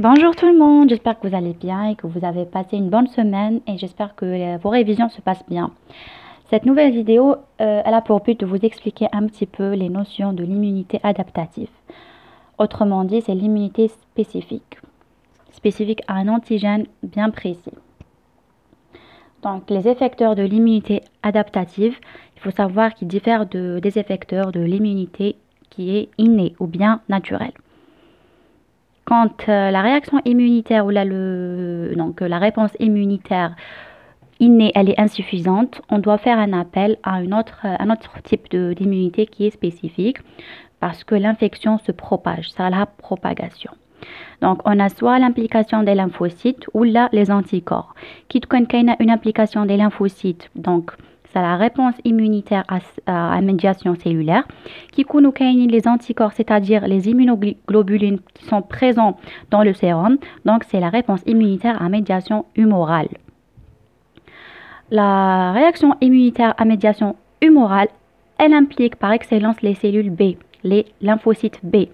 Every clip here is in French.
Bonjour tout le monde, j'espère que vous allez bien et que vous avez passé une bonne semaine et j'espère que vos révisions se passent bien. Cette nouvelle vidéo, elle a pour but de vous expliquer un petit peu les notions de l'immunité adaptative. Autrement dit, c'est l'immunité spécifique à un antigène bien précis. Donc, les effecteurs de l'immunité adaptative, il faut savoir qu'ils diffèrent des effecteurs de l'immunité qui est innée ou bien naturelle. Quand la réaction immunitaire ou la réponse immunitaire innée, elle est insuffisante, on doit faire un appel à un autre type d'immunité qui est spécifique parce que l'infection se propage, ça a la propagation. Donc, on a soit l'implication des lymphocytes ou là les anticorps. Qui a une implication des lymphocytes, donc c'est la réponse immunitaire à médiation cellulaire. Qui connaît les anticorps, c'est-à-dire les immunoglobulines qui sont présents dans le sérum. Donc, c'est la réponse immunitaire à médiation humorale. La réaction immunitaire à médiation humorale, elle implique par excellence les cellules B, les lymphocytes B.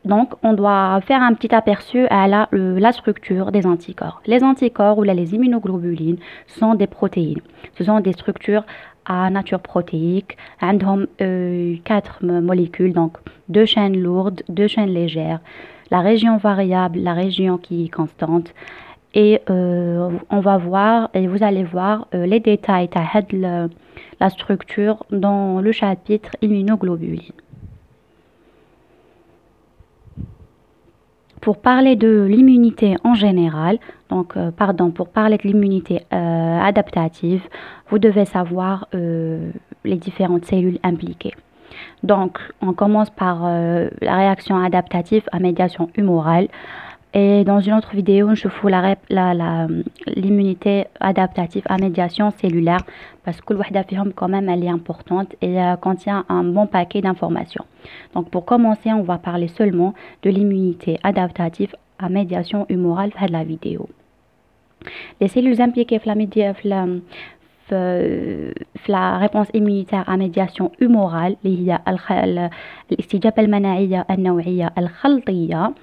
Donc, on doit faire un petit aperçu à la structure des anticorps. Les anticorps ou les immunoglobulines sont des protéines. Ce sont des structures à nature protéique. Elles ont 4 molécules, donc 2 chaînes lourdes, 2 chaînes légères, la région variable, la région qui est constante. Et on va voir, et vous allez voir les détails de la structure dans le chapitre immunoglobulines. Pour parler de l'immunité en général, pour parler de l'immunité adaptative, vous devez savoir les différentes cellules impliquées. Donc, on commence par la réaction adaptative à médiation humorale. Et dans une autre vidéo, je vous l'immunité adaptative à médiation cellulaire parce que le quand même elle est importante et contient un bon paquet d'informations. Donc pour commencer, on va parler seulement de l'immunité adaptative à médiation humorale de la vidéo. Les cellules impliquées la réponse immunitaire à médiation humorale اللي هي الاستجابة المناعية النوعية الخلطية.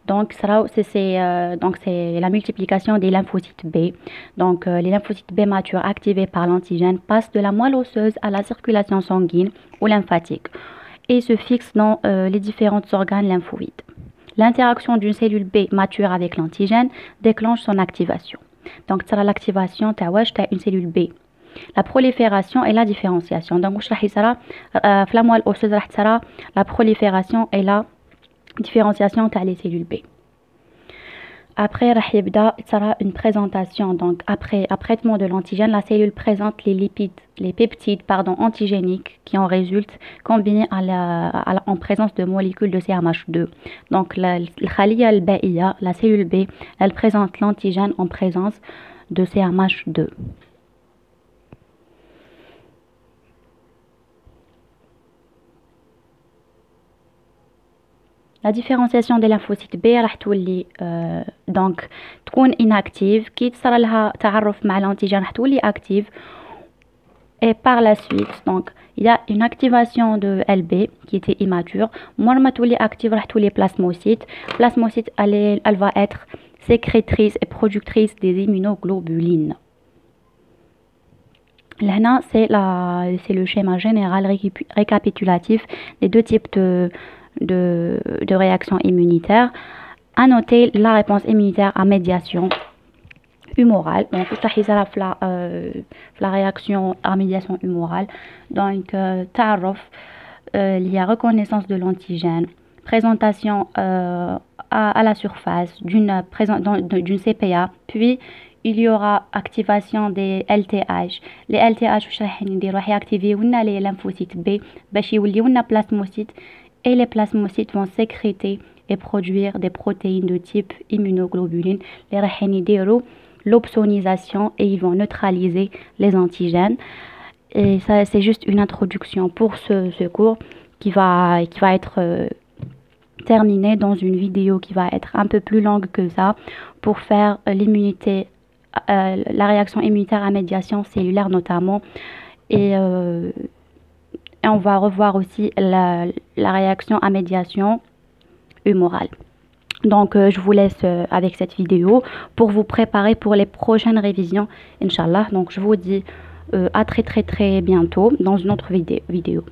Donc c'est la multiplication des lymphocytes B. Donc les lymphocytes B matures activés par l'antigène passent de la moelle osseuse à la circulation sanguine ou lymphatique et se fixent dans les différents organes lymphoïdes. L'interaction d'une cellule B mature avec l'antigène déclenche son activation. Donc c'est l'activation d'une cellule B. La prolifération et la différenciation. Donc, la moelle osseuse, la prolifération et la différenciation des cellules B. Après, il y aura une présentation. Donc, après traitement de l'antigène, la cellule présente les peptides antigéniques qui en résultent combinés en présence de molécules de CMH2. Donc, la cellule B, elle présente l'antigène en présence de CMH2. La différenciation des lymphocytes B راح تولي donc تكون inactive كي تصرى لها تعرف مع الانتيجين راح تولي active et par la suite donc il y a une activation de LB qui était immature مور ما تولي active راح تولي plasmocyte elle va être sécrétrice et productrice des immunoglobulines. Là c'est le schéma général récapitulatif des deux types de réaction immunitaire. À noter la réponse immunitaire à médiation humorale. Donc, la réaction à médiation humorale. Donc, il y a reconnaissance de l'antigène, présentation à la surface d'une CPA, puis il y aura activation des LTH. Les LTH راح يactiver les lymphocytes B باش يوليو plasmocytes et les plasmocytes vont sécréter et produire des protéines de type immunoglobuline. Les راح يديروا l'opsonisation et ils vont neutraliser les antigènes. Et ça c'est juste une introduction pour ce cours qui va être terminé dans une vidéo qui va être un peu plus longue que ça pour faire la réaction immunitaire à médiation cellulaire notamment et on va revoir aussi la réaction à médiation humorale. Donc, je vous laisse avec cette vidéo pour vous préparer pour les prochaines révisions, Inch'Allah. Donc, je vous dis à très très très bientôt dans une autre vidéo.